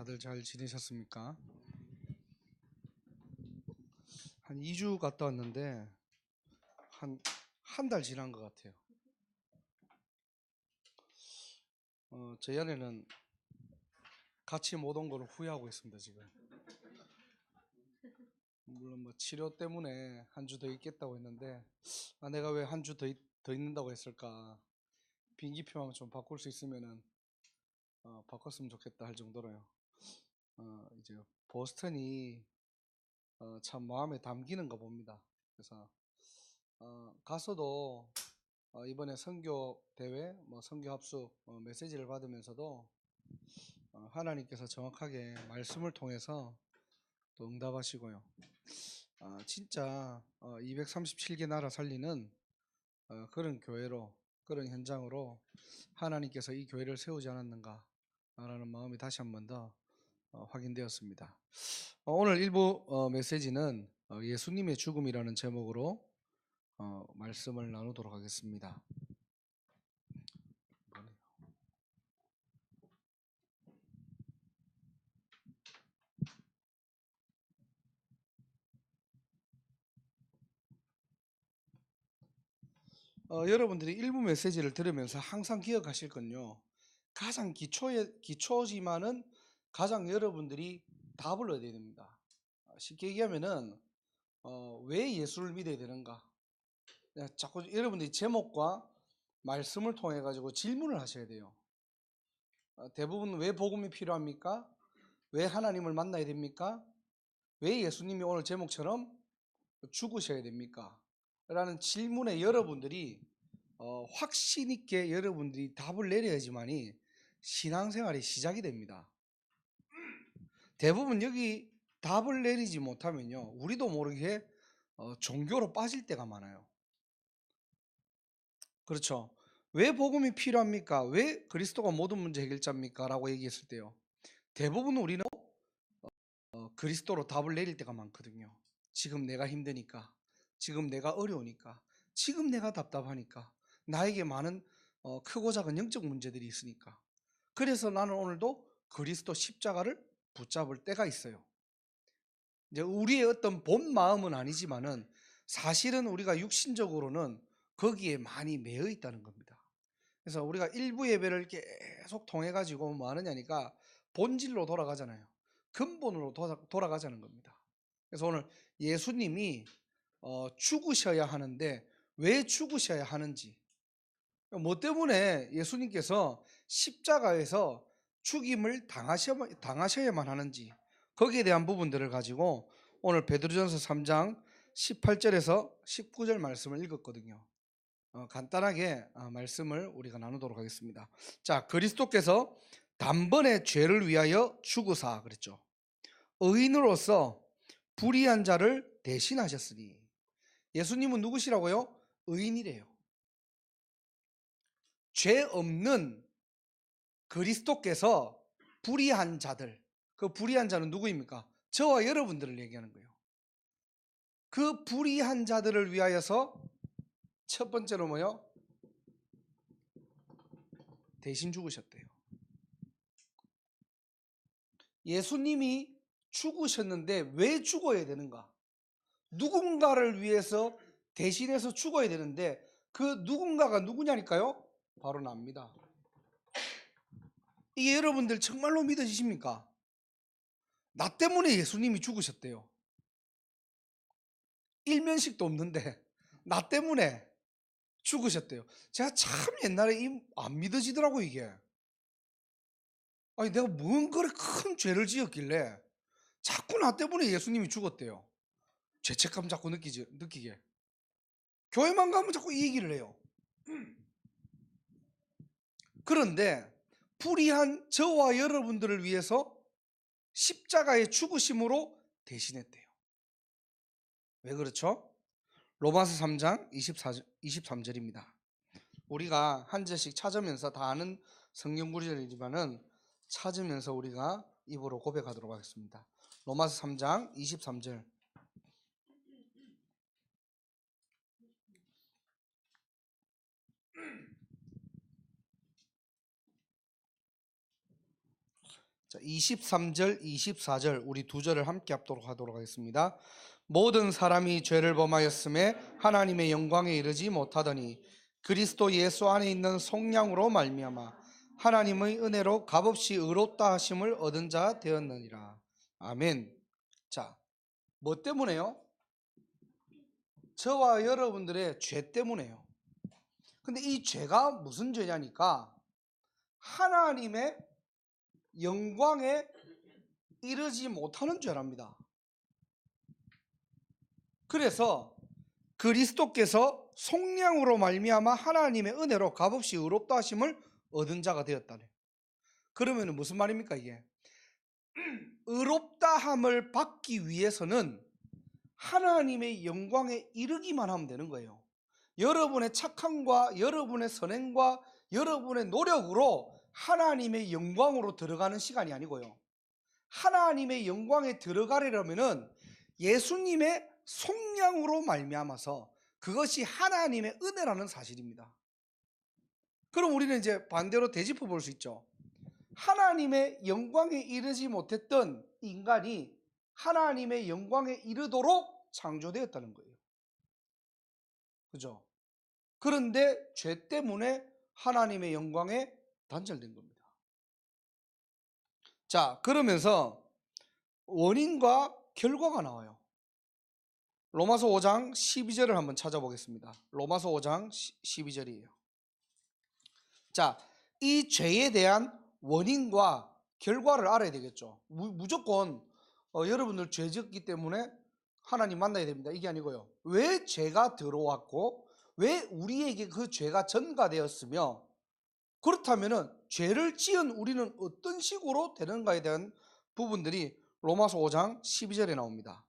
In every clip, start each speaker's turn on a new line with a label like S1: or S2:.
S1: 다들 잘 지내셨습니까? 한 2주 갔다 왔는데 한 달 지난 것 같아요. 저희 아내는 같이 못 온 걸 후회하고 있습니다, 지금. 물론 뭐 치료 때문에 한 주 더 있겠다고 했는데, 내가 왜 한 주 더 있는다고 했을까? 비행기표만 좀 바꿀 수 있으면은 바꿨으면 좋겠다 할 정도로요. 이제 보스턴이 참 마음에 담기는가 봅니다. 그래서 가서도 이번에 선교 대회, 선교 합숙 메시지를 받으면서도 하나님께서 정확하게 말씀을 통해서 또 응답하시고요. 진짜 237개 나라 살리는 그런 교회로, 그런 현장으로 하나님께서 이 교회를 세우지 않았는가라는 마음이 다시 한 번 더 확인되었습니다. 오늘 일부 메시지는 예수님의 죽음이라는 제목으로 말씀을 나누도록 하겠습니다. 여러분들이 일부 메시지를 들으면서 항상 기억하실 건요. 가장 기초지만은 가장 여러분들이 답을 얻어야 됩니다. 쉽게 얘기하면은 왜 예수를 믿어야 되는가? 자꾸 여러분들이 제목과 말씀을 통해 가지고 질문을 하셔야 돼요. 대부분 왜 복음이 필요합니까? 왜 하나님을 만나야 됩니까? 왜 예수님이 오늘 제목처럼 죽으셔야 됩니까? 라는 질문에 여러분들이 확신 있게 여러분들이 답을 내려야지만이 신앙생활이 시작이 됩니다. 대부분 여기 답을 내리지 못하면요, 우리도 모르게 종교로 빠질 때가 많아요. 그렇죠? 왜 복음이 필요합니까? 왜 그리스도가 모든 문제 해결자입니까? 라고 얘기했을 때요, 대부분 우리는 그리스도로 답을 내릴 때가 많거든요. 지금 내가 힘드니까, 지금 내가 어려우니까, 지금 내가 답답하니까, 나에게 많은 크고 작은 영적 문제들이 있으니까. 그래서 나는 오늘도 그리스도 십자가를 붙잡을 때가 있어요. 이제 우리의 어떤 본 마음은 아니지만은 사실은 우리가 육신적으로는 거기에 많이 매여 있다는 겁니다. 그래서 우리가 일부 예배를 계속 통해 가지고 뭐 하느냐니까 본질로 돌아가잖아요. 근본으로 돌아가자는 겁니다. 그래서 오늘 예수님이 죽으셔야 하는데 왜 죽으셔야 하는지, 뭐 때문에 예수님께서 십자가에서 죽임을 당하셔야만 하는지, 거기에 대한 부분들을 가지고 오늘 베드로전서 3장 18절에서 19절 말씀을 읽었거든요. 간단하게 말씀을 우리가 나누도록 하겠습니다. 자, 그리스도께서 단번에 죄를 위하여 죽으사 그랬죠. 의인으로서 불의한 자를 대신하셨으니. 예수님은 누구시라고요? 의인이래요. 죄 없는 그리스도께서 불의한 자들, 그 불의한 자는 누구입니까? 저와 여러분들을 얘기하는 거예요. 그 불의한 자들을 위하여서 첫 번째로 뭐요? 대신 죽으셨대요. 예수님이 죽으셨는데 왜 죽어야 되는가? 누군가를 위해서 대신해서 죽어야 되는데 그 누군가가 누구냐니까요? 바로 납니다. 이게 여러분들 정말로 믿어지십니까? 나 때문에 예수님이 죽으셨대요. 일면식도 없는데 나 때문에 죽으셨대요. 제가 참 옛날에 안 믿어지더라고 이게. 아니 내가 뭔 그래 큰 죄를 지었길래 자꾸 나 때문에 예수님이 죽었대요. 죄책감 자꾸 느끼게. 교회만 가면 자꾸 이 얘기를 해요. 그런데 불의한 저와 여러분들을 위해서 십자가의 죽으심으로 대신했대요. 왜 그렇죠? 로마서 3장 23절입니다. 우리가 한 절씩 찾으면서 다 아는 성경 구절이지만은 찾으면서 우리가 입으로 고백하도록 하겠습니다. 로마서 3장 23절. 자, 23절, 24절 우리 두 절을 함께 합도록 하도록 하겠습니다. 모든 사람이 죄를 범하였음에 하나님의 영광에 이르지 못하더니 그리스도 예수 안에 있는 속량으로 말미암아 하나님의 은혜로 값없이 의롭다 하심을 얻은 자 되었느니라. 아멘. 자, 뭐 때문에요? 저와 여러분들의 죄 때문에요. 근데 이 죄가 무슨 죄냐니까 하나님의 영광에 이르지 못하는 죄랍니다. 그래서 그리스도께서 속량으로 말미암아 하나님의 은혜로 값없이 의롭다 하심을 얻은 자가 되었다네. 그러면 무슨 말입니까 이게? 의롭다함을 받기 위해서는 하나님의 영광에 이르기만 하면 되는 거예요. 여러분의 착함과 여러분의 선행과 여러분의 노력으로 하나님의 영광으로 들어가는 시간이 아니고요. 하나님의 영광에 들어가려면은 예수님의 속량으로 말미암아서 그것이 하나님의 은혜라는 사실입니다. 그럼 우리는 이제 반대로 되짚어 볼 수 있죠. 하나님의 영광에 이르지 못했던 인간이 하나님의 영광에 이르도록 창조되었다는 거예요. 그죠? 그런데 죄 때문에 하나님의 영광에 단절된 겁니다. 자, 그러면서 원인과 결과가 나와요. 로마서 5장 12절을 한번 찾아보겠습니다. 로마서 5장 12절이에요. 자, 이 죄에 대한 원인과 결과를 알아야 되겠죠. 무조건 여러분들 죄 짓기 때문에 하나님 만나야 됩니다. 이게 아니고요. 왜 죄가 들어왔고 왜 우리에게 그 죄가 전가되었으며 그렇다면은 죄를 지은 우리는 어떤 식으로 되는가에 대한 부분들이 로마서 5장 12절에 나옵니다.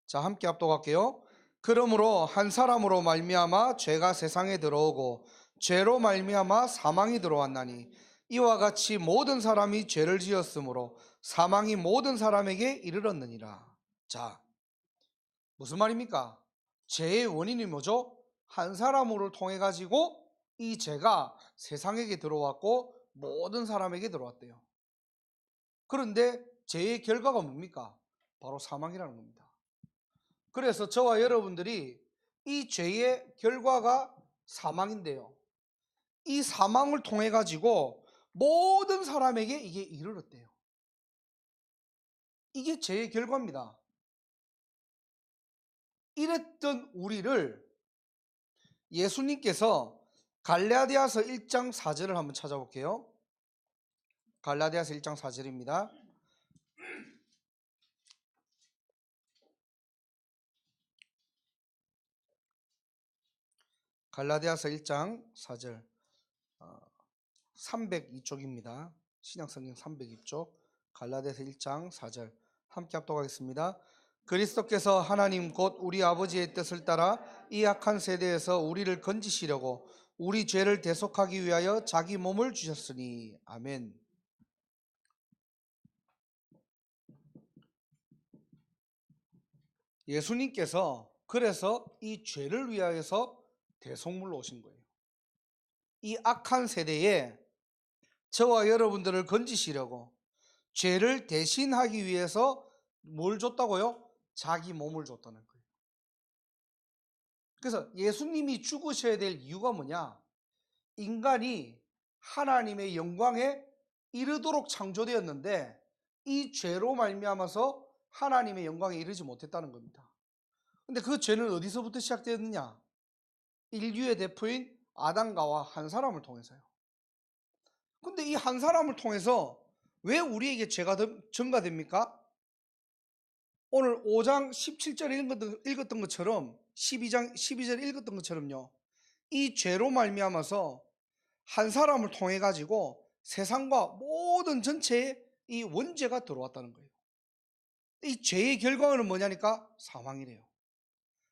S1: 자, 함께 합독할게요. 그러므로 한 사람으로 말미암아 죄가 세상에 들어오고 죄로 말미암아 사망이 들어왔나니 이와 같이 모든 사람이 죄를 지었으므로 사망이 모든 사람에게 이르렀느니라. 자, 무슨 말입니까? 죄의 원인이 뭐죠? 한 사람으로 통해 가지고 이 죄가 세상에게 들어왔고 모든 사람에게 들어왔대요. 그런데 죄의 결과가 뭡니까? 바로 사망이라는 겁니다. 그래서 저와 여러분들이 이 죄의 결과가 사망인데요. 이 사망을 통해 가지고 모든 사람에게 이게 이르렀대요. 이게 죄의 결과입니다. 이랬던 우리를 예수님께서 갈라디아서 1장 4절을 한번 찾아볼게요. 갈라디아서 1장 4절입니다. 갈라디아서 1장 4절 302쪽입니다. 신약성경 302쪽 갈라디아서 1장 4절 함께 합독하겠습니다. 그리스도께서 하나님 곧 우리 아버지의 뜻을 따라 이 악한 세대에서 우리를 건지시려고 우리 죄를 대속하기 위하여 자기 몸을 주셨으니 아멘. 예수님께서 그래서 이 죄를 위하여서 대속물로 오신 거예요. 이 악한 세대에 저와 여러분들을 건지시려고 죄를 대신하기 위해서 뭘 줬다고요? 자기 몸을 줬다는 거예요. 그래서 예수님이 죽으셔야 될 이유가 뭐냐? 인간이 하나님의 영광에 이르도록 창조되었는데 이 죄로 말미암아서 하나님의 영광에 이르지 못했다는 겁니다. 근데 그 죄는 어디서부터 시작되었느냐? 인류의 대표인 아담과 한 사람을 통해서요. 근데 이 한 사람을 통해서 왜 우리에게 죄가 전가됩니까? 오늘 5장 17절 읽었던 것처럼 12절 읽었던 것처럼요. 이 죄로 말미암아서 한 사람을 통해 가지고 세상과 모든 전체에 이 원죄가 들어왔다는 거예요. 이 죄의 결과는 뭐냐니까 사망이래요.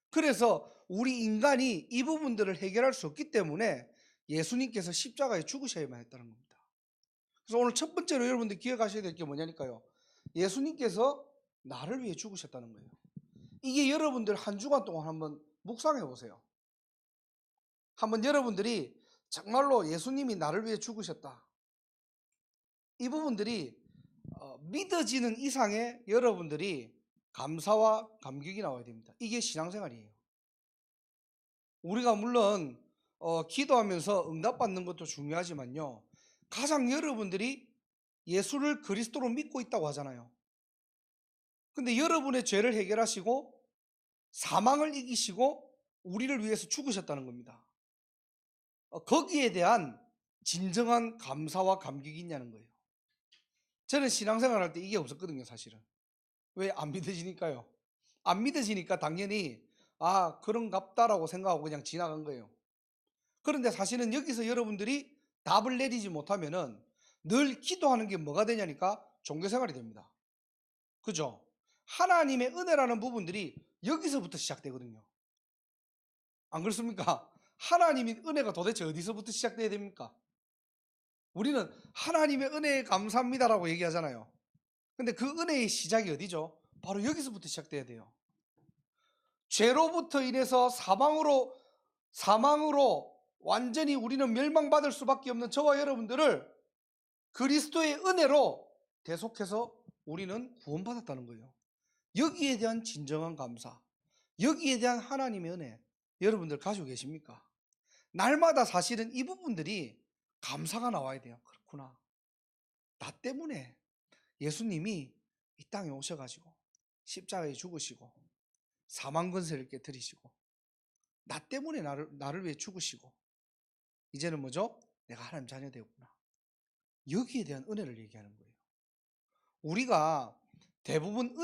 S1: 그래서 우리 인간이 이 부분들을 해결할 수 없기 때문에 예수님께서 십자가에 죽으셔야만 했다는 겁니다. 그래서 오늘 첫 번째로 여러분들 기억하셔야 될 게 뭐냐니까요. 예수님께서 나를 위해 죽으셨다는 거예요. 이게 여러분들 한 주간 동안 한번 묵상해 보세요. 한번 여러분들이 정말로 예수님이 나를 위해 죽으셨다. 이 부분들이 믿어지는 이상의 여러분들이 감사와 감격이 나와야 됩니다. 이게 신앙생활이에요. 우리가 물론 기도하면서 응답받는 것도 중요하지만요. 가장 여러분들이 예수를 그리스도로 믿고 있다고 하잖아요. 근데 여러분의 죄를 해결하시고 사망을 이기시고 우리를 위해서 죽으셨다는 겁니다. 거기에 대한 진정한 감사와 감격이 있냐는 거예요. 저는 신앙생활 할 때 이게 없었거든요, 사실은. 왜? 안 믿어지니까요. 안 믿어지니까 당연히 그런갑다라고 생각하고 그냥 지나간 거예요. 그런데 사실은 여기서 여러분들이 답을 내리지 못하면은 늘 기도하는 게 뭐가 되냐니까 종교생활이 됩니다. 그죠? 하나님의 은혜라는 부분들이 여기서부터 시작되거든요. 안 그렇습니까? 하나님의 은혜가 도대체 어디서부터 시작돼야 됩니까? 우리는 하나님의 은혜에 감사합니다라고 얘기하잖아요. 근데 그 은혜의 시작이 어디죠? 바로 여기서부터 시작돼야 돼요. 죄로부터 인해서 사망으로 완전히 우리는 멸망받을 수밖에 없는 저와 여러분들을 그리스도의 은혜로 대속해서 우리는 구원받았다는 거예요. 여기에 대한 진정한 감사, 여기에 대한 하나님의 은혜, 여러분들 가지고 계십니까? 날마다 사실은 이 부분들이 감사가 나와야 돼요. 그렇구나. 나 때문에 예수님이 이 땅에 오셔가지고 십자가에 죽으시고 사망 권세를 깨뜨리시고 나 때문에 나를 위해 죽으시고 이제는 뭐죠? 내가 하나님 자녀 되었구나. 여기에 대한 은혜를 얘기하는 거예요. 우리가 대부분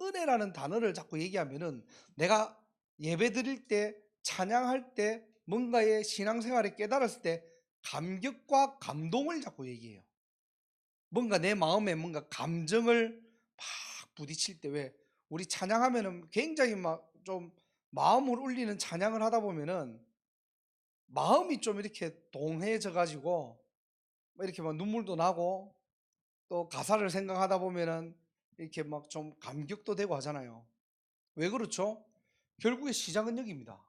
S1: 은혜라는 단어를 자꾸 얘기하면은 내가 예배 드릴 때, 찬양할 때, 뭔가의 신앙생활에 깨달았을 때 감격과 감동을 자꾸 얘기해요. 뭔가 내 마음에 뭔가 감정을 막 부딪힐 때, 왜 우리 찬양하면은 굉장히 막 좀 마음을 울리는 찬양을 하다 보면은 마음이 좀 이렇게 동해져 가지고 이렇게 막 눈물도 나고 또 가사를 생각하다 보면은 이렇게 막 좀 감격도 되고 하잖아요. 왜 그렇죠? 결국에 시작은 여기입니다.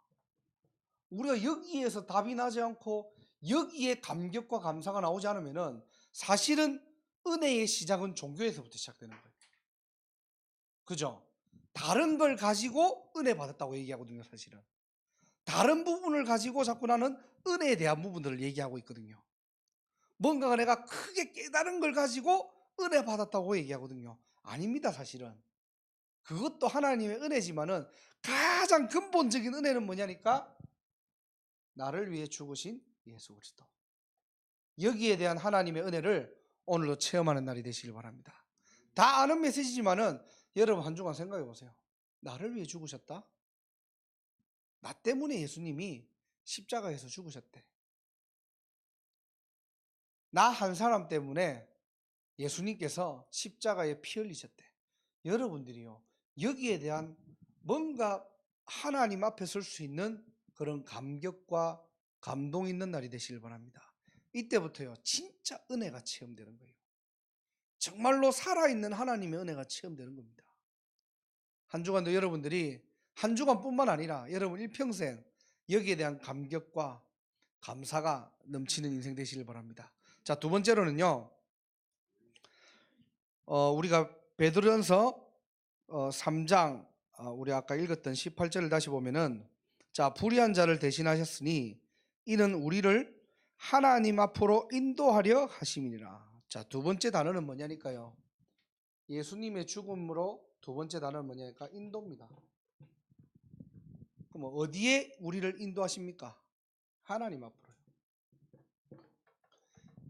S1: 우리가 여기에서 답이 나지 않고 여기에 감격과 감사가 나오지 않으면은 사실은 은혜의 시작은 종교에서부터 시작되는 거예요. 그죠? 다른 걸 가지고 은혜 받았다고 얘기하거든요, 사실은. 다른 부분을 가지고 자꾸 나는 은혜에 대한 부분들을 얘기하고 있거든요. 뭔가 내가 크게 깨달은 걸 가지고 은혜 받았다고 얘기하거든요. 아닙니다, 사실은. 그것도 하나님의 은혜지만은 가장 근본적인 은혜는 뭐냐니까 나를 위해 죽으신 예수 그리스도. 여기에 대한 하나님의 은혜를 오늘도 체험하는 날이 되시길 바랍니다. 다 아는 메시지지만은 여러분 한 주간 생각해 보세요. 나를 위해 죽으셨다? 나 때문에 예수님이 십자가에서 죽으셨대. 나 한 사람 때문에 예수님께서 십자가에 피 흘리셨대. 여러분들이요, 여기에 대한 뭔가 하나님 앞에 설 수 있는 그런 감격과 감동 있는 날이 되시길 바랍니다. 이때부터요, 진짜 은혜가 체험되는 거예요. 정말로 살아있는 하나님의 은혜가 체험되는 겁니다. 한 주간도 여러분들이 한 주간뿐만 아니라 여러분 일평생 여기에 대한 감격과 감사가 넘치는 인생 되시길 바랍니다. 자, 두 번째로는요, 우리가 베드로전서 3장 우리 아까 읽었던 18절을 다시 보면은, 자, 불의한 자를 대신하셨으니 이는 우리를 하나님 앞으로 인도하려 하심이니라. 자, 두 번째 단어는 뭐냐니까요. 예수님의 죽음으로 두 번째 단어는 뭐냐니까 인도입니다. 그럼 어디에 우리를 인도하십니까? 하나님 앞으로요.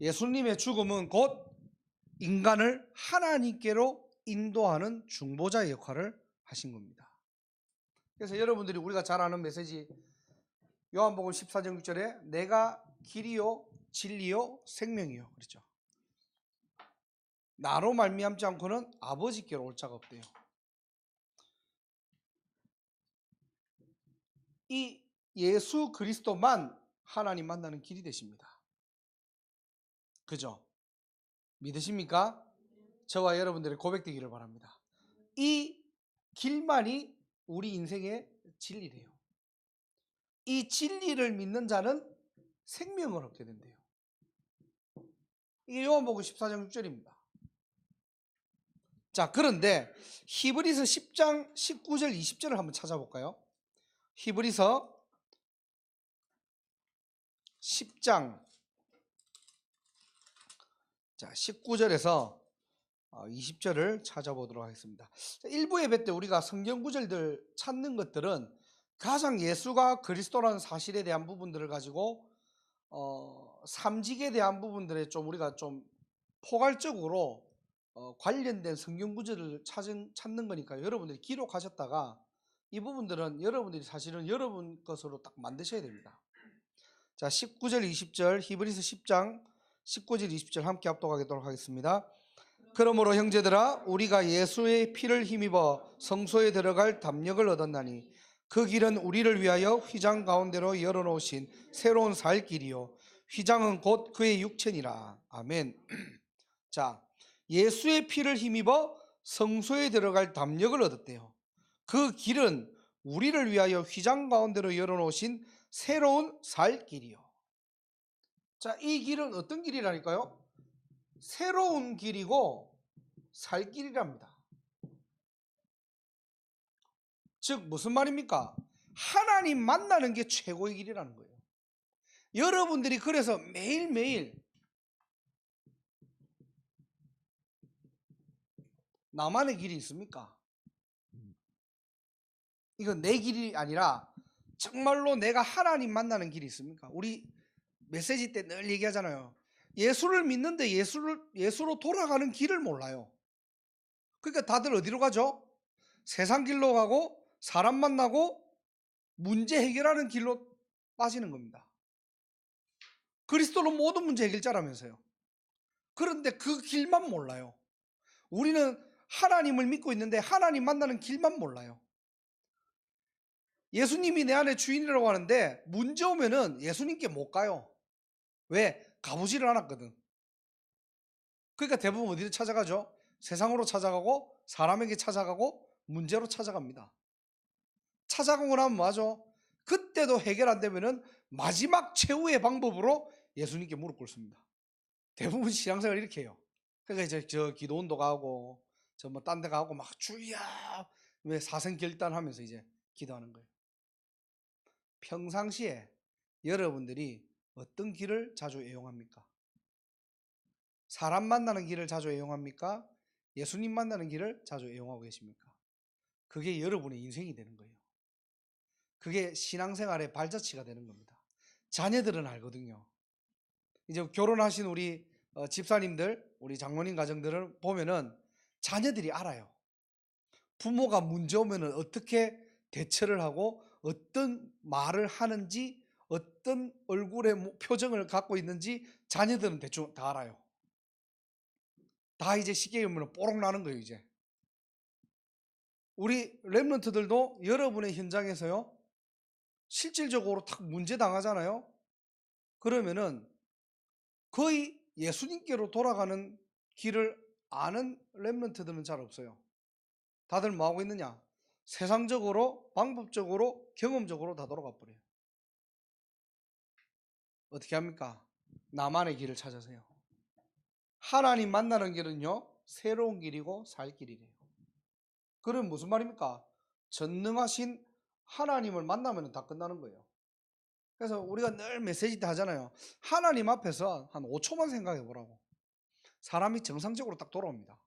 S1: 예수님의 죽음은 곧 인간을 하나님께로 인도하는 중보자의 역할을 하신 겁니다. 그래서 여러분들이 우리가 잘 아는 메시지 요한복음 14장 6절에 내가 길이요 진리요 생명이요 그렇죠. 나로 말미암지 않고는 아버지께로 올 자가 없대요. 이 예수 그리스도만 하나님 만나는 길이 되십니다. 그죠? 믿으십니까? 저와 여러분들의 고백되기를 바랍니다. 이 길만이 우리 인생의 진리래요. 이 진리를 믿는 자는 생명을 얻게 된대요. 이게 요한복음 14장 6절입니다. 자, 그런데 히브리서 10장 19절 20절을 한번 찾아볼까요? 히브리서 10장 19절에서 20절을 찾아보도록 하겠습니다. 일부 예배 때 우리가 성경 구절들 찾는 것들은 가장 예수가 그리스도라는 사실에 대한 부분들을 가지고 삼직에 대한 부분들에 좀 우리가 좀 포괄적으로 관련된 성경 구절을 찾는 거니까 여러분들이 기록하셨다가 이 부분들은 여러분들이 사실은 여러분 것으로 딱 만드셔야 됩니다. 자, 19절 20절 히브리서 10장 19절 20절 함께 합독하도록 하겠습니다. 그러므로 형제들아 우리가 예수의 피를 힘입어 성소에 들어갈 담력을 얻었나니 그 길은 우리를 위하여 휘장 가운데로 열어놓으신 새로운 살 길이요 휘장은 곧 그의 육체니라. 아멘. 자, 예수의 피를 힘입어 성소에 들어갈 담력을 얻었대요. 그 길은 우리를 위하여 휘장 가운데로 열어놓으신 새로운 살 길이요. 자, 이 길은 어떤 길이라니까요? 새로운 길이고 살 길이랍니다. 즉 무슨 말입니까? 하나님 만나는 게 최고의 길이라는 거예요. 여러분들이 그래서 매일매일 나만의 길이 있습니까? 이건 내 길이 아니라 정말로 내가 하나님 만나는 길이 있습니까? 우리 메시지 때 늘 얘기하잖아요. 예수를 믿는데 예수로 돌아가는 길을 몰라요. 그러니까 다들 어디로 가죠? 세상 길로 가고 사람 만나고 문제 해결하는 길로 빠지는 겁니다. 그리스도는 모든 문제 해결자라면서요. 그런데 그 길만 몰라요. 우리는 하나님을 믿고 있는데 하나님 만나는 길만 몰라요. 예수님이 내 안에 주인이라고 하는데 문제 오면은 예수님께 못 가요. 왜? 가보지를 않았거든. 그러니까 대부분 어디로 찾아가죠? 세상으로 찾아가고 사람에게 찾아가고 문제로 찾아갑니다. 찾아가고 나면 뭐하죠? 그때도 해결 안 되면은 마지막 최후의 방법으로 예수님께 무릎 꿇습니다. 대부분 신앙생활 이렇게 해요. 그러니까 이제 저 기도원도 가고 저 뭐 딴 데 가고 막 주야 왜 사생결단하면서 이제 기도하는 거예요. 평상시에 여러분들이 어떤 길을 자주 애용합니까? 사람 만나는 길을 자주 애용합니까? 예수님 만나는 길을 자주 애용하고 계십니까? 그게 여러분의 인생이 되는 거예요. 그게 신앙생활의 발자취가 되는 겁니다. 자녀들은 알거든요. 이제 결혼하신 우리 집사님들, 우리 장모님 가정들을 보면은 자녀들이 알아요. 부모가 문제 오면은 어떻게 대처를 하고 어떤 말을 하는지 어떤 얼굴의 표정을 갖고 있는지 자녀들은 대충 다 알아요. 다 이제 쉽게 보면 뽀록 나는 거예요. 이제 우리 랩런트들도 여러분의 현장에서요 실질적으로 탁 문제 당하잖아요. 그러면은 거의 예수님께로 돌아가는 길을 아는 랩런트들은 잘 없어요. 다들 뭐 하고 있느냐? 세상적으로, 방법적으로, 경험적으로 다 돌아가 버려요. 어떻게 합니까? 나만의 길을 찾으세요. 하나님 만나는 길은요 새로운 길이고 살 길이래요. 그럼 무슨 말입니까? 전능하신 하나님을 만나면 다 끝나는 거예요. 그래서 우리가 늘 메시지 때 하잖아요. 하나님 앞에서 한 5초만 생각해 보라고. 사람이 정상적으로 딱 돌아옵니다.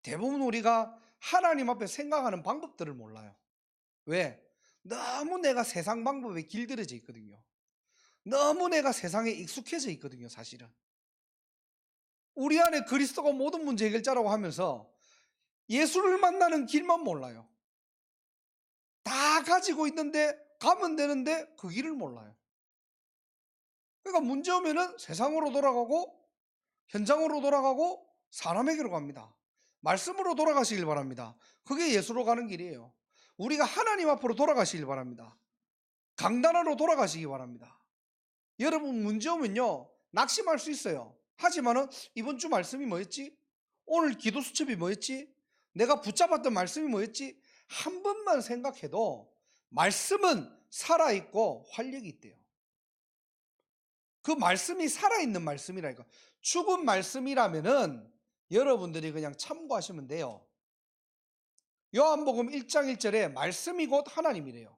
S1: 대부분 우리가 하나님 앞에 생각하는 방법들을 몰라요. 왜? 너무 내가 세상 방법에 길들여져 있거든요. 너무 내가 세상에 익숙해져 있거든요, 사실은. 우리 안에 그리스도가 모든 문제 해결자라고 하면서 예수를 만나는 길만 몰라요. 다 가지고 있는데 가면 되는데 그 길을 몰라요. 그러니까 문제 오면은 세상으로 돌아가고 현장으로 돌아가고 사람에게로 갑니다. 말씀으로 돌아가시길 바랍니다. 그게 예수로 가는 길이에요. 우리가 하나님 앞으로 돌아가시길 바랍니다. 강단으로 돌아가시기 바랍니다. 여러분 문제 오면요 낙심할 수 있어요. 하지만은 이번 주 말씀이 뭐였지? 오늘 기도 수첩이 뭐였지? 내가 붙잡았던 말씀이 뭐였지? 한 번만 생각해도 말씀은 살아있고 활력이 있대요. 그 말씀이 살아있는 말씀이라니까. 죽은 말씀이라면은 여러분들이 그냥 참고하시면 돼요. 요한복음 1장 1절에 말씀이 곧 하나님이래요.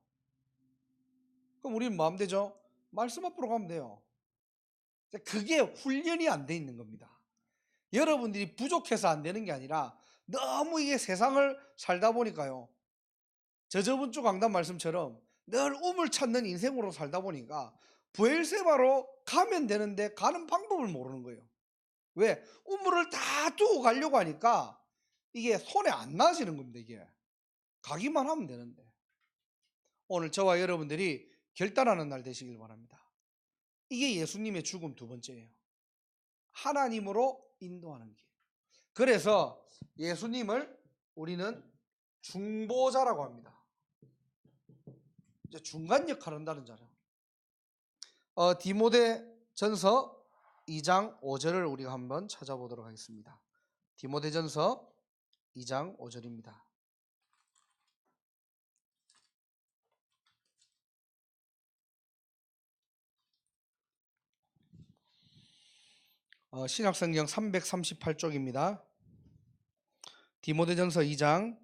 S1: 그럼 우리는 뭐 하면 되죠? 말씀 앞으로 가면 돼요. 그게 훈련이 안 돼 있는 겁니다. 여러분들이 부족해서 안 되는 게 아니라 너무 이게 세상을 살다 보니까요. 저번 주 강단 말씀처럼 늘 우물 찾는 인생으로 살다 보니까 부엘세바로 가면 되는데 가는 방법을 모르는 거예요. 왜? 우물을 다 두고 가려고 하니까 이게 손에 안 나지는 겁니다. 이게 가기만 하면 되는데. 오늘 저와 여러분들이 결단하는 날 되시길 바랍니다. 이게 예수님의 죽음 두 번째예요. 하나님으로 인도하는 길. 그래서 예수님을 우리는 중보자라고 합니다. 이제 중간 역할을 한다는 자죠. 디모데 전서 2장 5절을 우리가 한번 찾아보도록 하겠습니다. 디모데 전서 2장 5절입니다. 신약성경 338쪽입니다. 디모데전서 2장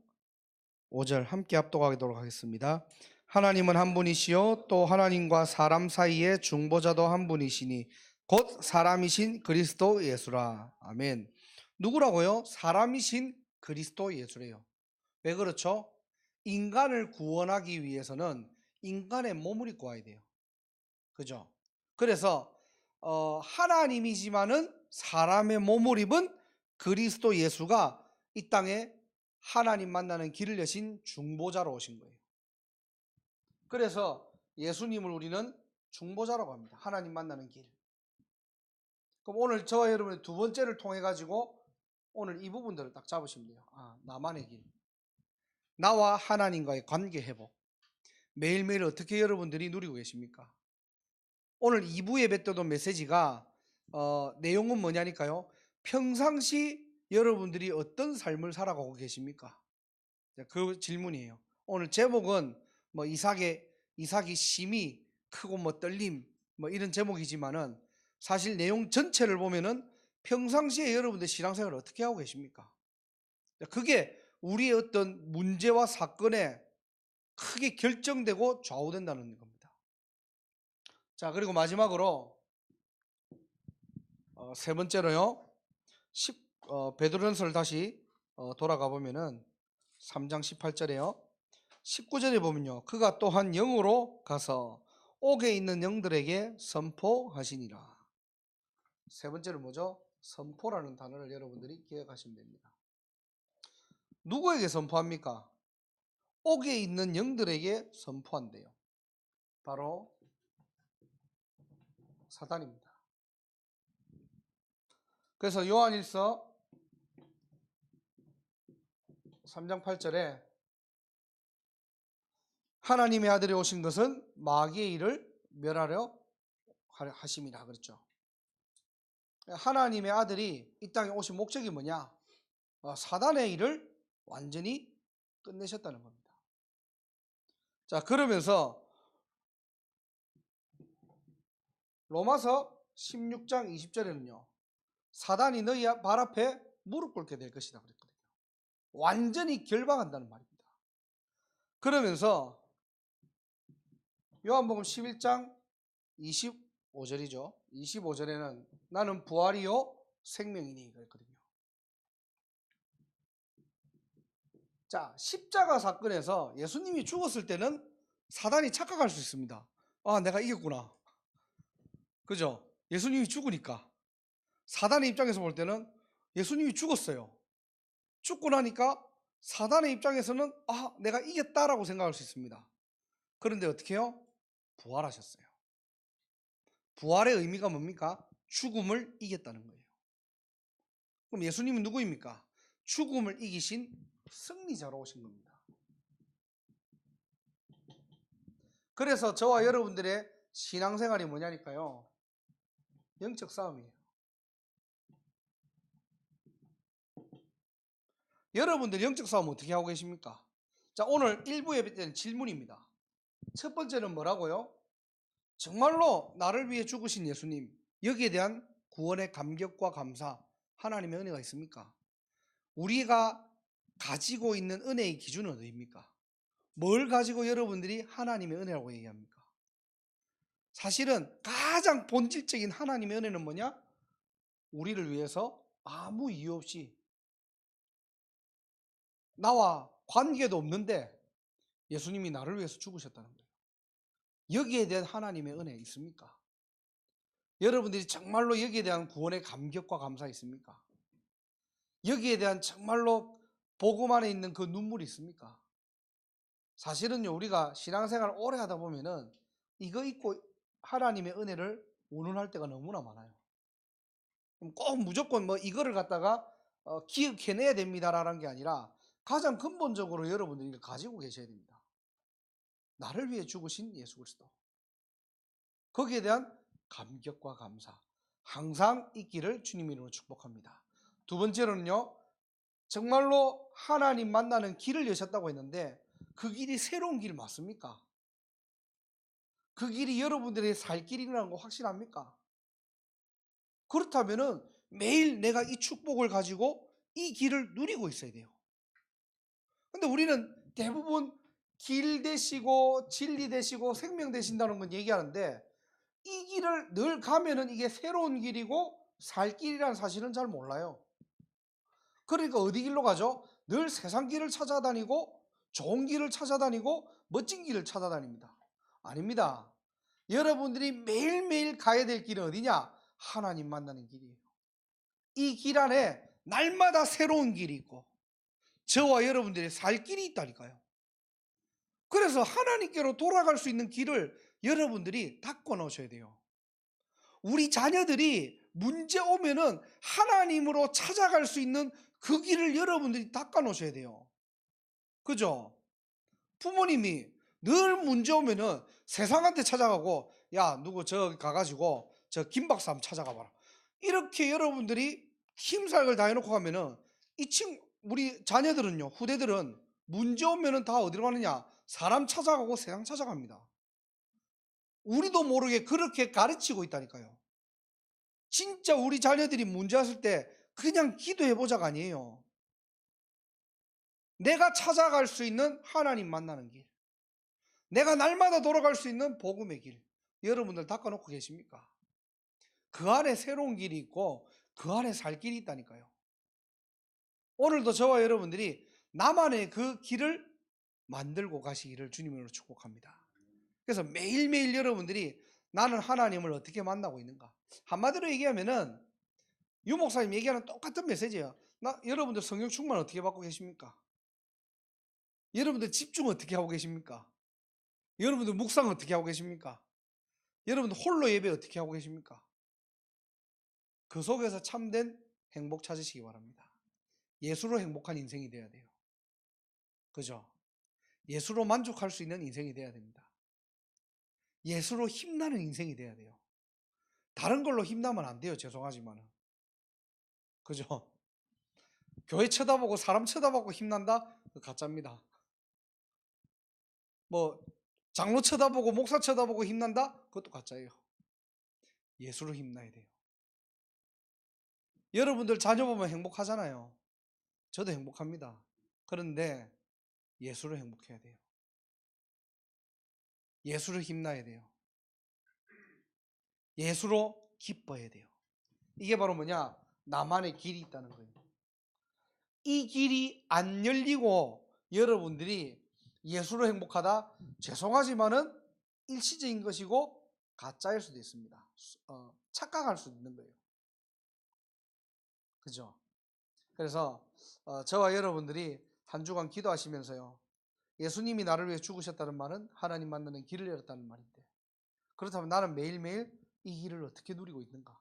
S1: 5절 함께 합독하도록 하겠습니다. 하나님은 한 분이시요 또 하나님과 사람 사이의 중보자도 한 분이시니 곧 사람이신 그리스도 예수라. 아멘. 누구라고요? 사람이신 그리스도 예수래요. 왜 그렇죠? 인간을 구원하기 위해서는 인간의 몸을 입고 와야 돼요. 그죠? 그래서 하나님이지만은 사람의 몸을 입은 그리스도 예수가 이 땅에 하나님 만나는 길을 여신 중보자로 오신 거예요. 그래서 예수님을 우리는 중보자라고 합니다. 하나님 만나는 길. 그럼 오늘 저와 여러분의 두 번째를 통해 가지고 오늘 이 부분들을 딱 잡으시면 돼요. 나만의 길. 나와 하나님과의 관계 회복. 매일매일 어떻게 여러분들이 누리고 계십니까? 오늘 2부 예배 때도 메시지가 내용은 뭐냐니까요. 평상시 여러분들이 어떤 삶을 살아가고 계십니까? 그 질문이에요. 오늘 제목은 뭐 이삭이 심히 크고 뭐 떨림 뭐 이런 제목이지만은 사실 내용 전체를 보면은 평상시에 여러분들 신앙생활을 어떻게 하고 계십니까? 그게 우리의 어떤 문제와 사건에 크게 결정되고 좌우된다는 겁니다. 자, 그리고 마지막으로 세 번째로요. 베드로전서를 다시 돌아가 보면은 3장 18절에요. 19절에 보면요. 그가 또한 영으로 가서 옥에 있는 영들에게 선포하시니라. 세 번째는 뭐죠? 선포라는 단어를 여러분들이 기억하시면 됩니다. 누구에게 선포합니까? 옥에 있는 영들에게 선포한대요. 바로 사단입니다. 그래서 요한일서 3장 8절에 하나님의 아들이 오신 것은 마귀의 일을 멸하려 하심이라 그랬죠. 하나님의 아들이 이 땅에 오신 목적이 뭐냐? 사단의 일을 완전히 끝내셨다는 겁니다. 자, 그러면서 로마서 16장 20절에는요. 사단이 너희 발 앞에 무릎 꿇게 될 것이다 그랬거든요. 완전히 결박한다는 말입니다. 그러면서 요한복음 11장 25절이죠. 25절에는 나는 부활이요 생명이니 그랬거든요. 자, 십자가 사건에서 예수님이 죽었을 때는 사단이 착각할 수 있습니다. 내가 이겼구나. 그죠? 예수님이 죽으니까. 사단의 입장에서 볼 때는 예수님이 죽었어요. 죽고 나니까 사단의 입장에서는 내가 이겼다라고 생각할 수 있습니다. 그런데 어떻게 해요? 부활하셨어요. 부활의 의미가 뭡니까? 죽음을 이겼다는 거예요. 그럼 예수님은 누구입니까? 죽음을 이기신 승리자로 오신 겁니다. 그래서 저와 여러분들의 신앙생활이 뭐냐니까요. 영적 싸움이에요. 여러분들 영적 싸움 어떻게 하고 계십니까? 자, 오늘 1부 예배 때는 질문입니다. 첫 번째는 뭐라고요? 정말로 나를 위해 죽으신 예수님, 여기에 대한 구원의 감격과 감사 하나님의 은혜가 있습니까? 우리가 가지고 있는 은혜의 기준은 어디입니까? 뭘 가지고 여러분들이 하나님의 은혜라고 얘기합니까? 사실은 가장 본질적인 하나님의 은혜는 뭐냐? 우리를 위해서 아무 이유 없이 나와 관계도 없는데 예수님이 나를 위해서 죽으셨다는 거예요. 여기에 대한 하나님의 은혜 있습니까? 여러분들이 정말로 여기에 대한 구원의 감격과 감사 있습니까? 여기에 대한 정말로 복음 안에 있는 그 눈물이 있습니까? 사실은요, 우리가 신앙생활 오래 하다 보면은 이거 잊고 하나님의 은혜를 운운할 때가 너무나 많아요. 꼭 무조건 뭐 이거를 갖다가 기억해내야 됩니다라는 게 아니라 가장 근본적으로 여러분들이 이걸 가지고 계셔야 됩니다. 나를 위해 죽으신 예수 그리스도. 거기에 대한 감격과 감사 항상 있기를 주님 이름으로 축복합니다. 두 번째로는요, 정말로 하나님 만나는 길을 여셨다고 했는데 그 길이 새로운 길 맞습니까? 그 길이 여러분들의 살 길이라는 거 확실합니까? 그렇다면은 매일 내가 이 축복을 가지고 이 길을 누리고 있어야 돼요. 근데 우리는 대부분 길 되시고 진리 되시고 생명 되신다는 건 얘기하는데 이 길을 늘 가면은 이게 새로운 길이고 살 길이라는 사실은 잘 몰라요. 그러니까 어디 길로 가죠? 늘 세상 길을 찾아다니고 좋은 길을 찾아다니고 멋진 길을 찾아다닙니다. 아닙니다. 여러분들이 매일매일 가야 될 길은 어디냐? 하나님 만나는 길이에요. 이 길 안에 날마다 새로운 길이 있고 저와 여러분들의 살 길이 있다니까요. 그래서 하나님께로 돌아갈 수 있는 길을 여러분들이 닦아 놓으셔야 돼요. 우리 자녀들이 문제 오면은 하나님으로 찾아갈 수 있는 그 길을 여러분들이 닦아 놓으셔야 돼요. 그죠? 부모님이 늘 문제 오면은 세상한테 찾아가고 야 누구 저기 가가지고 저 김 박사 한번 찾아가 봐라. 이렇게 여러분들이 힘살을 다 해놓고 가면은 우리 자녀들은요, 후대들은 문제 오면은 다 어디로 가느냐? 사람 찾아가고 세상 찾아갑니다. 우리도 모르게 그렇게 가르치고 있다니까요. 진짜 우리 자녀들이 문제 왔을 때 그냥 기도해보자가 아니에요. 내가 찾아갈 수 있는 하나님 만나는 길, 내가 날마다 돌아갈 수 있는 복음의 길, 여러분들 닦아놓고 계십니까? 그 안에 새로운 길이 있고 그 안에 살 길이 있다니까요. 오늘도 저와 여러분들이 나만의 그 길을 만들고 가시기를 주님으로 축복합니다. 그래서 매일매일 여러분들이 나는 하나님을 어떻게 만나고 있는가? 한마디로 얘기하면은 유 목사님 얘기하는 똑같은 메시지예요. 여러분들 성령 충만 어떻게 받고 계십니까? 여러분들 집중 어떻게 하고 계십니까? 여러분들 묵상 어떻게 하고 계십니까? 여러분들 홀로 예배 어떻게 하고 계십니까? 그 속에서 참된 행복 찾으시기 바랍니다. 예수로 행복한 인생이 돼야 돼요. 그죠? 예수로 만족할 수 있는 인생이 돼야 됩니다. 예수로 힘나는 인생이 돼야 돼요. 다른 걸로 힘나면 안 돼요. 죄송하지만은. 그죠? 교회 쳐다보고 사람 쳐다보고 힘난다? 그 가짜입니다. 뭐 장로 쳐다보고 목사 쳐다보고 힘난다? 그것도 가짜예요. 예수로 힘나야 돼요. 여러분들 자녀 보면 행복하잖아요. 저도 행복합니다. 그런데 예수로 행복해야 돼요. 예수로 힘나야 돼요. 예수로 기뻐해야 돼요. 이게 바로 뭐냐? 나만의 길이 있다는 거예요. 이 길이 안 열리고 여러분들이 예수로 행복하다? 죄송하지만은 일시적인 것이고 가짜일 수도 있습니다. 착각할 수도 있는 거예요. 그죠? 그래서 저와 여러분들이 한 주간 기도하시면서요, 예수님이 나를 위해 죽으셨다는 말은 하나님 만나는 길을 열었다는 말인데, 그렇다면 나는 매일매일 이 길을 어떻게 누리고 있는가?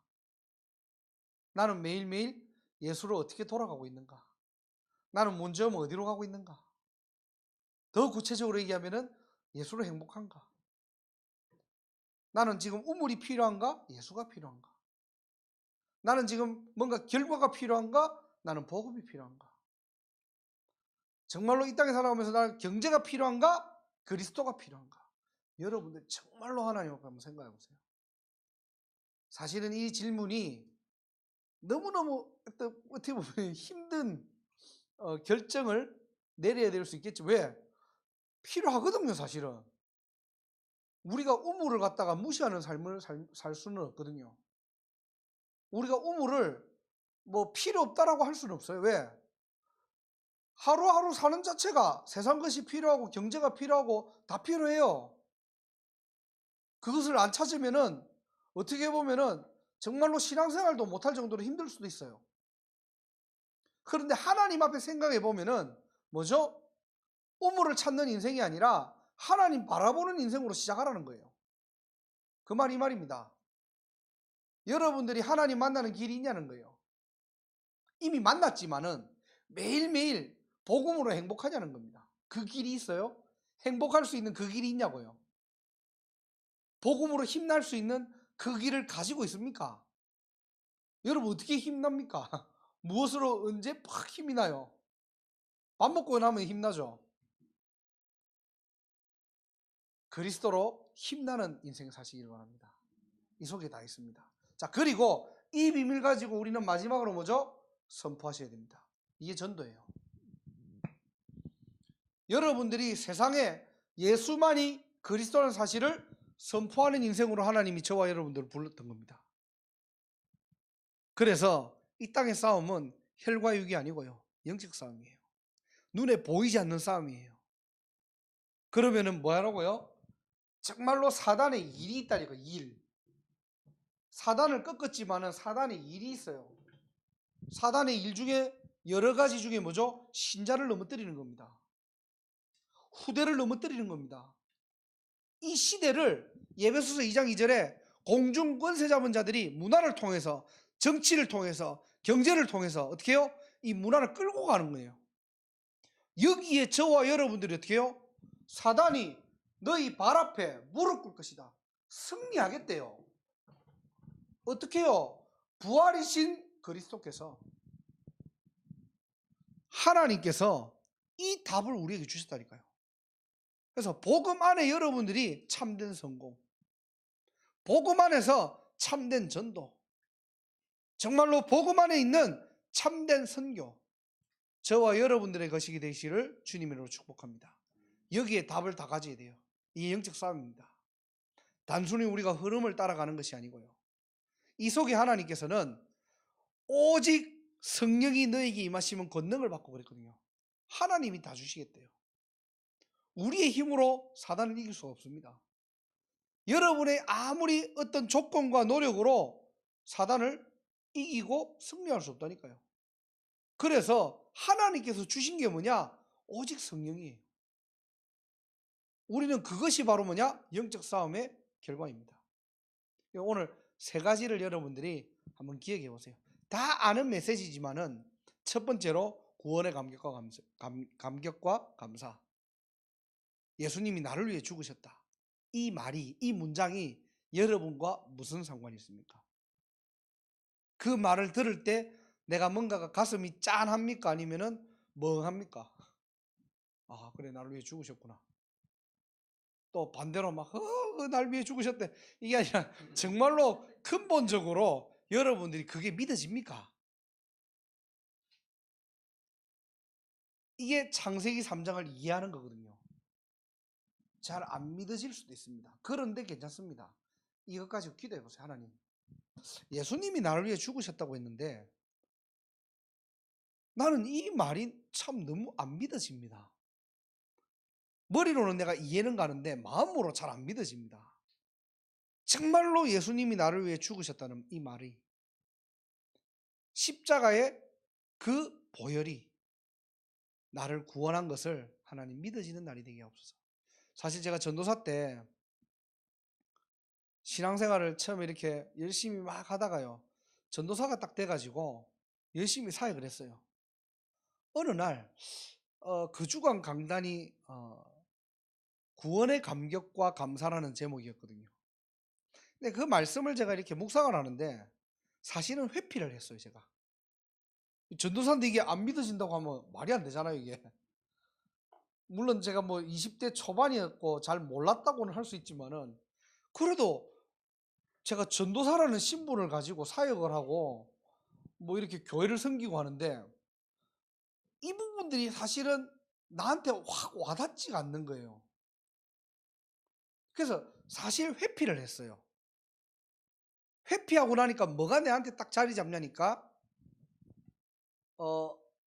S1: 나는 매일매일 예수로 어떻게 돌아가고 있는가? 나는 문제 오면 어디로 가고 있는가? 더 구체적으로 얘기하면은 예수로 행복한가? 나는 지금 우물이 필요한가? 예수가 필요한가? 나는 지금 뭔가 결과가 필요한가? 나는 복음이 필요한가? 정말로 이 땅에 살아가면서 나는 경제가 필요한가? 그리스도가 필요한가? 여러분들 정말로 하나님 앞에 한번 생각해 보세요. 사실은 이 질문이 너무너무 어떻게 보면 힘든 결정을 내려야 될 수 있겠죠. 왜? 필요하거든요, 사실은. 우리가 우물을 갖다가 무시하는 삶을 살 수는 없거든요. 우리가 우물을 뭐 필요 없다라고 할 수는 없어요. 왜? 하루하루 사는 자체가 세상 것이 필요하고 경제가 필요하고 다 필요해요. 그것을 안 찾으면은 어떻게 보면은 정말로 신앙생활도 못할 정도로 힘들 수도 있어요. 그런데 하나님 앞에 생각해 보면은 뭐죠? 우물을 찾는 인생이 아니라 하나님 바라보는 인생으로 시작하라는 거예요. 그 말이 이 말입니다. 여러분들이 하나님 만나는 길이 있냐는 거예요. 이미 만났지만은 매일매일 복음으로 행복하냐는 겁니다. 그 길이 있어요? 행복할 수 있는 그 길이 있냐고요. 복음으로 힘날 수 있는 그 길을 가지고 있습니까? 여러분 어떻게 힘납니까? 무엇으로 언제 팍 힘이 나요? 밥 먹고 나면 힘나죠. 그리스도로 힘나는 인생 사시길 바랍니다. 이 속에 다 있습니다. 자, 그리고 이 비밀 가지고 우리는 마지막으로 뭐죠? 선포하셔야 됩니다. 이게 전도예요. 여러분들이 세상에 예수만이 그리스도라는 사실을 선포하는 인생으로 하나님이 저와 여러분들을 불렀던 겁니다. 그래서 이 땅의 싸움은 혈과 육이 아니고요, 영적 싸움이에요. 눈에 보이지 않는 싸움이에요. 그러면은 뭐 하라고요? 정말로 사단의 일이 있다니까. 일. 사단을 꺾었지만은 사단의 일이 있어요. 사단의 일 중에 여러 가지 중에 뭐죠? 신자를 넘어뜨리는 겁니다. 후대를 넘어뜨리는 겁니다. 이 시대를 예배소서 2장 2절에 공중 권세 잡은 자들이 문화를 통해서, 정치를 통해서, 경제를 통해서 어떻게 해요? 이 문화를 끌고 가는 거예요. 여기에 저와 여러분들이 어떻게 해요? 사단이 너희 발 앞에 무릎 꿇을 것이다. 승리하겠대요. 어떻게 해요? 부활이신 그리스도께서, 하나님께서 이 답을 우리에게 주셨다니까요. 그래서 복음 안에 여러분들이 참된 성공, 복음 안에서 참된 전도, 정말로 복음 안에 있는 참된 선교, 저와 여러분들의 것이 되시기를 주님으로 축복합니다. 여기에 답을 다 가져야 돼요. 이게 영적 싸움입니다. 단순히 우리가 흐름을 따라가는 것이 아니고요, 이 속에 하나님께서는 오직 성령이 너에게 임하시면 권능을 받고 그랬거든요. 하나님이 다 주시겠대요. 우리의 힘으로 사단을 이길 수가 없습니다. 여러분의 아무리 어떤 조건과 노력으로 사단을 이기고 승리할 수 없다니까요. 그래서 하나님께서 주신 게 뭐냐? 오직 성령이에요. 우리는 그것이 바로 뭐냐? 영적 싸움의 결과입니다. 오늘 세 가지를 여러분들이 한번 기억해 보세요. 다 아는 메시지지만은 첫 번째로 구원의 감격과 감사. 예수님이 나를 위해 죽으셨다. 이 말이, 이 문장이 여러분과 무슨 상관이 있습니까? 그 말을 들을 때 내가 뭔가가 가슴이 짠합니까? 아니면은 멍합니까? 아, 그래, 나를 위해 죽으셨구나. 또 반대로 막 날 위해 죽으셨대. 이게 아니라 정말로 근본적으로 여러분들이 그게 믿어집니까? 이게 창세기 3장을 이해하는 거거든요. 잘 안 믿어질 수도 있습니다. 그런데 괜찮습니다. 이것 가지고 기도해 보세요. 하나님, 예수님이 나를 위해 죽으셨다고 했는데 나는 이 말이 참 너무 안 믿어집니다. 머리로는 내가 이해는 가는데 마음으로 잘 안 믿어집니다. 정말로 예수님이 나를 위해 죽으셨다는 이 말이, 십자가의 그 보혈이 나를 구원한 것을 하나님 믿어지는 날이 되게 하옵소서. 사실 제가 전도사 때 신앙생활을 처음에 이렇게 열심히 막 하다가요, 전도사가 딱 돼가지고 열심히 사역을 했어요. 어느 날 그 주간 강단이 구원의 감격과 감사라는 제목이었거든요. 근데 그 말씀을 제가 이렇게 묵상을 하는데 사실은 회피를 했어요. 제가 전도사인데 이게 안 믿어진다고 하면 말이 안 되잖아요. 이게 물론 제가 뭐 20대 초반이었고 잘 몰랐다고는 할 수 있지만은, 그래도 제가 전도사라는 신분을 가지고 사역을 하고 뭐 이렇게 교회를 섬기고 하는데 이 부분들이 사실은 나한테 확 와닿지가 않는 거예요. 그래서 사실 회피를 했어요. 회피하고 나니까 뭐가 내한테 딱 자리 잡냐니까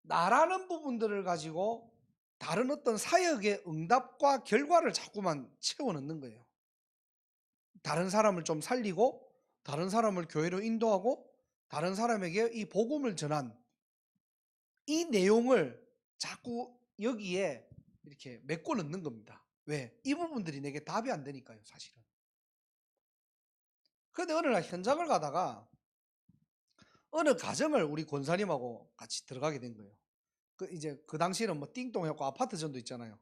S1: 나라는 부분들을 가지고 다른 어떤 사역의 응답과 결과를 자꾸만 채워 넣는 거예요. 다른 사람을 좀 살리고 다른 사람을 교회로 인도하고 다른 사람에게 이 복음을 전한 이 내용을 자꾸 여기에 이렇게 메꿔 넣는 겁니다. 왜? 이 부분들이 내게 답이 안 되니까요, 사실은. 그런데 어느 날 현장을 가다가 어느 가정을 우리 권사님하고 같이 들어가게 된 거예요. 이제 그 당시에는 뭐 띵동 해갖고 아파트 전도 있잖아요.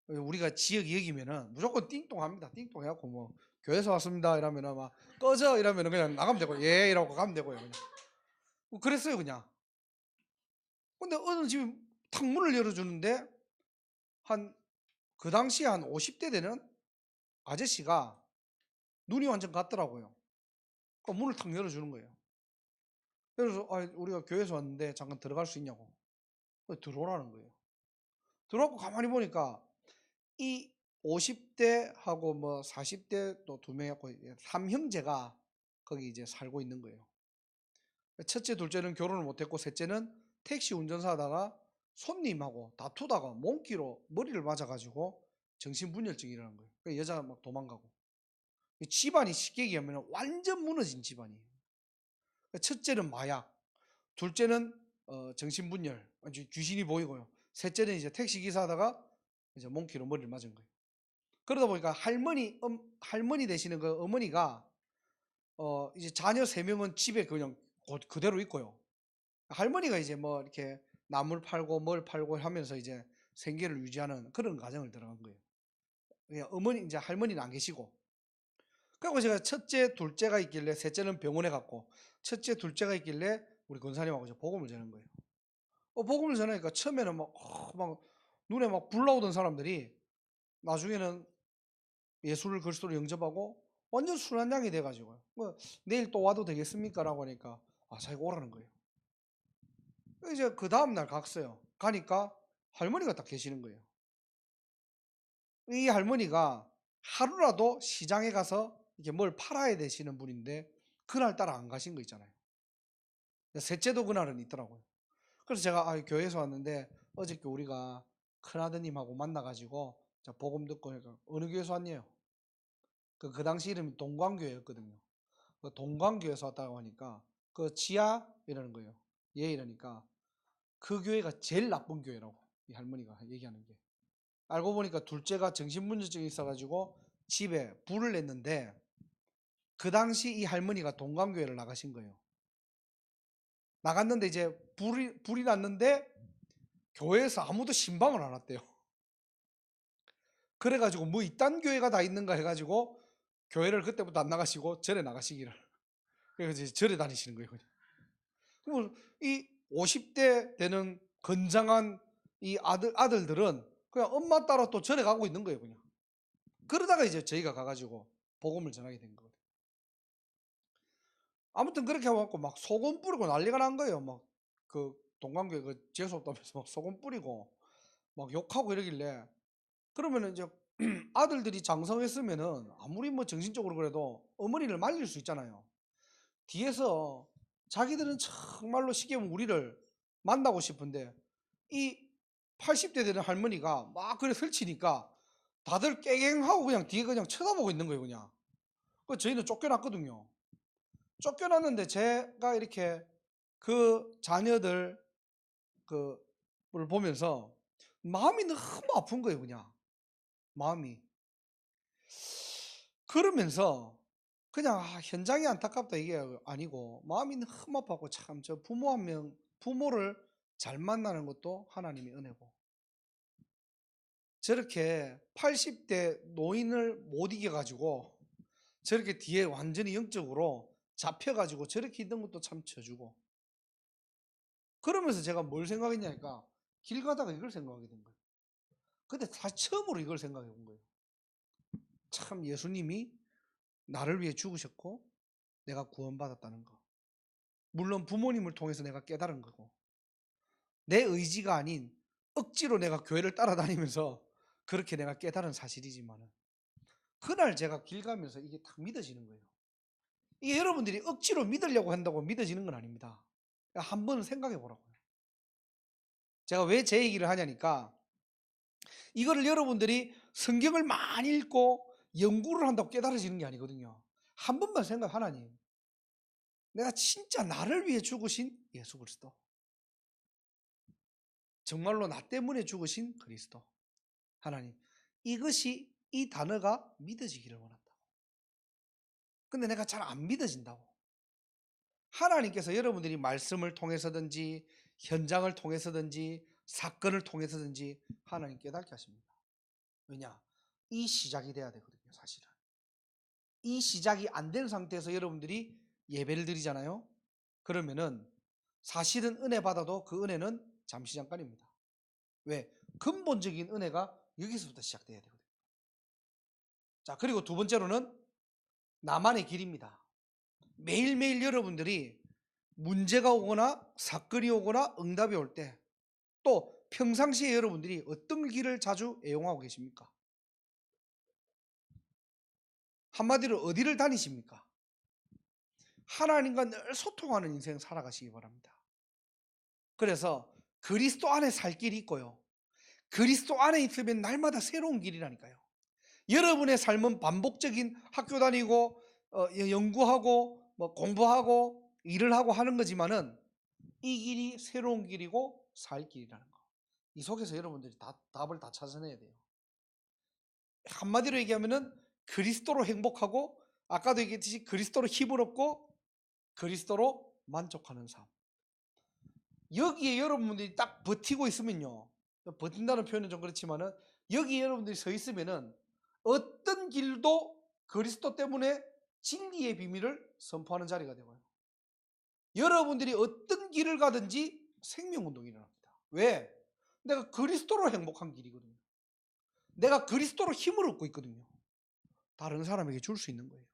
S1: 우리가 지역이 여기면은 무조건 띵동합니다. 띵동해갖고 뭐 교회에서 왔습니다 이러면은 막 꺼져 이러면은 그냥 나가면 되고 예 이러고 가면 되고요. 그냥. 뭐 그랬어요 그냥. 근데 어느 집이 탁 문을 열어주는데 한 그 당시에 한 50대 되는 아저씨가 눈이 완전 같더라고요. 그러니까 문을 탁 열어주는 거예요. 그래서 우리가 교회에서 왔는데 잠깐 들어갈 수 있냐고. 들어오라는 거예요. 들어오고 가만히 보니까 이 50대하고 뭐 40대 또 두 명이었고 3형제가 거기 이제 살고 있는 거예요. 첫째, 둘째는 결혼을 못했고 셋째는 택시 운전사 하다가 손님하고 다투다가 몽키로 머리를 맞아가지고 정신분열증이 일어난 거예요. 그러니까 여자가 막 도망가고. 집안이 쉽게 얘기하면 완전 무너진 집안이에요. 첫째는 마약, 둘째는 정신분열, 귀신이 보이고요. 셋째는 이제 택시기사 하다가 이제 몽키로 머리를 맞은 거예요. 그러다 보니까 할머니 되시는 그 어머니가 이제 자녀 3명은 집에 그냥 그대로 있고요. 할머니가 이제 뭐 이렇게 나물 팔고 뭘 팔고 하면서 이제 생계를 유지하는 그런 가정을 들어간 거예요. 그냥 이제 할머니는 안 계시고. 그리고 제가 첫째, 둘째가 있길래 셋째는 병원에 갔고 첫째, 둘째가 있길래 우리 권사님하고 이제 복음을 전한 거예요. 복음을 전하니까 처음에는 막 눈에 막 불 나오던 사람들이 나중에는 예수를 그리스도로 영접하고 완전 순한 양이 돼가지고요. 뭐 내일 또 와도 되겠습니까? 라고 하니까 자기가 오라는 거예요. 이제 그 다음날 갔어요. 가니까 할머니가 딱 계시는 거예요. 이 할머니가 하루라도 시장에 가서 이렇게 뭘 팔아야 되시는 분인데 그날따라 안 가신 거 있잖아요. 셋째도 그날은 있더라고요. 그래서 제가 교회에서 왔는데 어저께 우리가 큰아드님하고 만나가지고 복음 듣고 해서 어느 교회에서 왔냐요? 그 당시 이름이 동광교회였거든요. 그 동광교회에서 왔다고 하니까 그 지하 이러는 거예요. 예 이러니까 그 교회가 제일 나쁜 교회라고 이 할머니가 얘기하는 게. 알고 보니까 둘째가 정신분열증이 있어가지고 집에 불을 냈는데 그 당시 이 할머니가 동광교회를 나가신 거예요. 나갔는데 이제 불이 났는데 교회에서 아무도 신방을 안 왔대요. 그래가지고 뭐 이딴 교회가 다 있는가 해가지고 교회를 그때부터 안 나가시고 절에 나가시기를. 그래서 이제 절에 다니시는 거예요. 그럼 이 50대 되는 건장한 이 아들들은 그냥 엄마 따라 또 절에 가고 있는 거예요, 그냥. 그러다가 이제 저희가 가가지고 복음을 전하게 된 거거든요. 아무튼 그렇게 해갖고 막 소금 뿌리고 난리가 난 거예요. 막 그 동관교회 그 재수 없다면서 막 소금 뿌리고 막 욕하고 이러길래 그러면은 이제 아들들이 장성했으면은 아무리 뭐 정신적으로 그래도 어머니를 말릴 수 있잖아요. 뒤에서 자기들은 정말로 쉽게 보면 우리를 만나고 싶은데 이 80대 되는 할머니가 막 그래 설치니까 다들 깨갱하고 그냥 뒤에 그냥 쳐다보고 있는 거예요, 그냥. 그 저희는 쫓겨났거든요. 쫓겨났는데 제가 이렇게 그 자녀들 그를 보면서 마음이 너무 아픈 거예요, 그냥. 마음이. 그러면서 그냥 현장이 안타깝다 이게 아니고 마음이 너무 아파고 참 저 부모 한 명 부모를 잘 만나는 것도 하나님의 은혜고 저렇게 80대 노인을 못 이겨가지고 저렇게 뒤에 완전히 영적으로 잡혀가지고 저렇게 있는 것도 참 쳐주고 그러면서 제가 뭘 생각했냐니까 길 가다가 이걸 생각하게 된 거예요. 근데 다시 처음으로 이걸 생각해 본 거예요. 참 예수님이 나를 위해 죽으셨고 내가 구원받았다는 거. 물론 부모님을 통해서 내가 깨달은 거고, 내 의지가 아닌 억지로 내가 교회를 따라다니면서 그렇게 내가 깨달은 사실이지만은, 그날 제가 길 가면서 이게 딱 믿어지는 거예요. 이게 여러분들이 억지로 믿으려고 한다고 믿어지는 건 아닙니다. 한 번은 생각해 보라고요. 제가 왜 제 얘기를 하냐니까, 이거를 여러분들이 성경을 많이 읽고 연구를 한다고 깨달아지는 게 아니거든요. 한 번만 생각, 하나님, 내가 진짜 나를 위해 죽으신 예수 그리스도, 정말로 나 때문에 죽으신 그리스도, 하나님, 이것이, 이 단어가 믿어지기를 원한다고. 근데 내가 잘 안 믿어진다고. 하나님께서 여러분들이 말씀을 통해서든지 현장을 통해서든지 사건을 통해서든지 하나님 깨닫게 하십니다. 왜냐? 이 시작이 돼야 되거든요, 사실은. 이 시작이 안 된 상태에서 여러분들이 예배를 드리잖아요. 그러면은 사실은 은혜 받아도 그 은혜는 잠시 잠깐입니다. 왜? 근본적인 은혜가 여기서부터 시작돼야 되거든요. 자, 그리고 두 번째로는 나만의 길입니다. 매일매일 여러분들이 문제가 오거나 사건이 오거나 응답이 올 때, 또 평상시에 여러분들이 어떤 길을 자주 애용하고 계십니까? 한마디로 어디를 다니십니까? 하나님과 늘 소통하는 인생 살아가시기 바랍니다. 그래서 그리스도 안에 살 길이 있고요, 그리스도 안에 있으면 날마다 새로운 길이라니까요. 여러분의 삶은 반복적인 학교 다니고 연구하고 뭐 공부하고 일을 하고 하는 거지만은, 이 길이 새로운 길이고 살 길이라는 거, 이 속에서 여러분들이 답을 다 찾아내야 돼요. 한마디로 얘기하면은 그리스도로 행복하고, 아까도 얘기했듯이 그리스도로 힘을 얻고 그리스도로 만족하는 삶, 여기에 여러분들이 딱 버티고 있으면요, 버틴다는 표현은 좀 그렇지만은, 여기에 여러분들이 서 있으면은 어떤 길도 그리스도 때문에 진리의 비밀을 선포하는 자리가 되고요, 여러분들이 어떤 길을 가든지 생명운동이 일어납니다. 왜? 내가 그리스도로 행복한 길이거든요. 내가 그리스도로 힘을 얻고 있거든요. 다른 사람에게 줄 수 있는 거예요.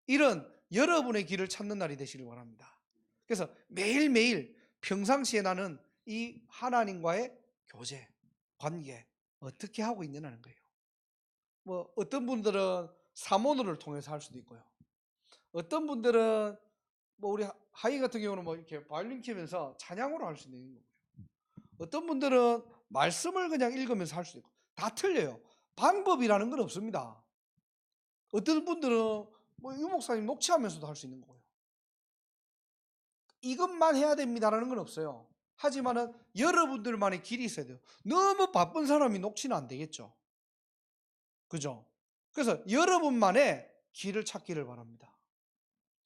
S1: 이런 여러분의 길을 찾는 날이 되시길 바랍니다. 그래서 매일매일 평상시에 나는 이 하나님과의 교제, 관계 어떻게 하고 있느냐는 거예요. 뭐 어떤 분들은 사모노를 통해서 할 수도 있고요, 어떤 분들은 뭐 우리 하이 같은 경우는 뭐 이렇게 바이올린 키면서 찬양으로 할 수 있는 거고요, 어떤 분들은 말씀을 그냥 읽으면서 할 수도 있고, 다 틀려요. 방법이라는 건 없습니다. 어떤 분들은 뭐 유목사님 녹취하면서도 할 수 있는 거고요. 이것만 해야 됩니다라는 건 없어요. 하지만은 여러분들만의 길이 있어야 돼요. 너무 바쁜 사람이 녹취는 안 되겠죠. 그죠? 그래서 여러분만의 길을 찾기를 바랍니다.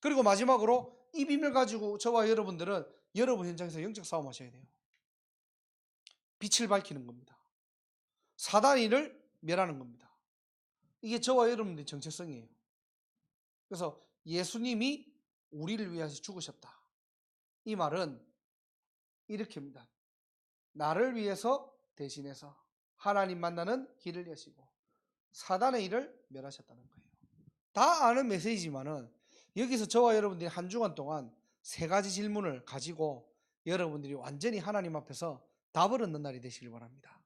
S1: 그리고 마지막으로 이 비밀 가지고 저와 여러분들은 여러분 현장에서 영적 싸움 하셔야 돼요. 빛을 밝히는 겁니다. 사단이를 멸하는 겁니다. 이게 저와 여러분들의 정체성이에요. 그래서 예수님이 우리를 위해서 죽으셨다, 이 말은 이렇게입니다. 나를 위해서 대신해서 하나님 만나는 길을 여시고 사단의 일을 멸하셨다는 거예요. 다 아는 메시지지만은, 여기서 저와 여러분들이 한 주간 동안 세 가지 질문을 가지고 여러분들이 완전히 하나님 앞에서 답을 얻는 날이 되시길 바랍니다.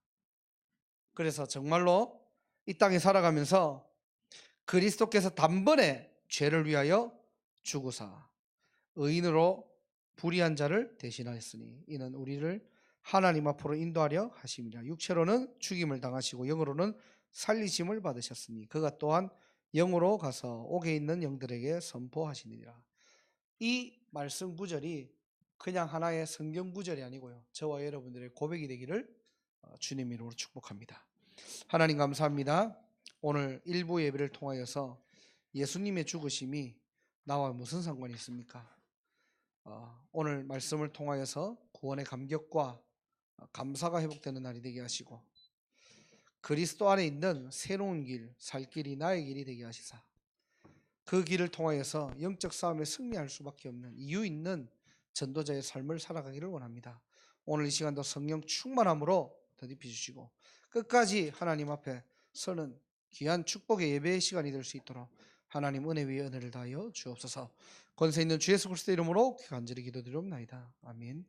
S1: 그래서 정말로 이 땅에 살아가면서 그리스도께서 단번에 죄를 위하여 죽으사 의인으로 불의한 자를 대신하였으니 이는 우리를 하나님 앞으로 인도하려 하심이라. 육체로는 죽임을 당하시고 영으로는 살리심을 받으셨으니 그가 또한 영으로 가서 옥에 있는 영들에게 선포하시느니라. 이 말씀 구절이 그냥 하나의 성경 구절이 아니고요, 저와 여러분들의 고백이 되기를 주님 이름으로 축복합니다. 하나님 감사합니다. 오늘 일부 예배를 통하여서 예수님의 죽으심이 나와 무슨 상관이 있습니까? 오늘 말씀을 통하여서 구원의 감격과 감사가 회복되는 날이 되게 하시고, 그리스도 안에 있는 새로운 길, 살 길이 나의 길이 되게 하시사 그 길을 통하여서 영적 싸움에 승리할 수밖에 없는 이유 있는 전도자의 삶을 살아가기를 원합니다. 오늘 이 시간도 성령 충만함으로 더딥히 주시고 끝까지 하나님 앞에 서는 귀한 축복의 예배의 시간이 될 수 있도록 하나님 은혜 위에 은혜를 다하여 주옵소서. 권세 있는 주 예수 그리스도 이름으로 간절히 기도드리옵나이다. 아멘.